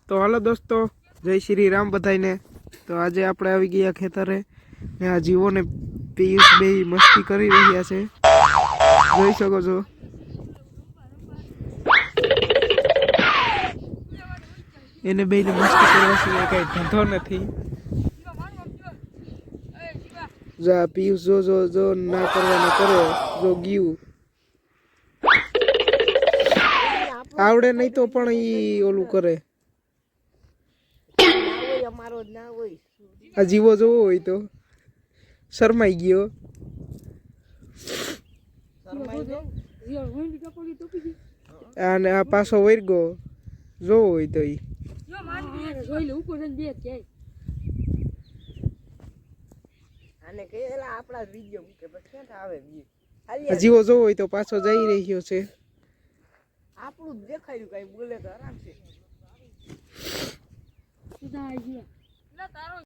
તો હાલો દોસ્તો, જય શ્રી રામ બધાઈને। તો આજે આપણે આવી ગયા ખેતરે ને આ જીવોને પિયુષ બે મસ્તી કરી રહ્યા છે, જોઈ શકો છો। એને બેને મસ્તી કરવા સિવાય કઈ ધંધો નથી। જા પિયુષ જો જો જો ના કરવાનું કરે, જો ગયું આવડે નહીં તો પણ ઈ ઓલું કરે। આ જીવો જોવો હોય તો શરમાઈ ગયો। અને આ પાછો વર્ગો જોવો હોય તો ઈ જીવો જોવો હોય તો પાછો જઈ રહ્યો છે। આપણું દેખાયું કઈ બોલે તો આરામ છે।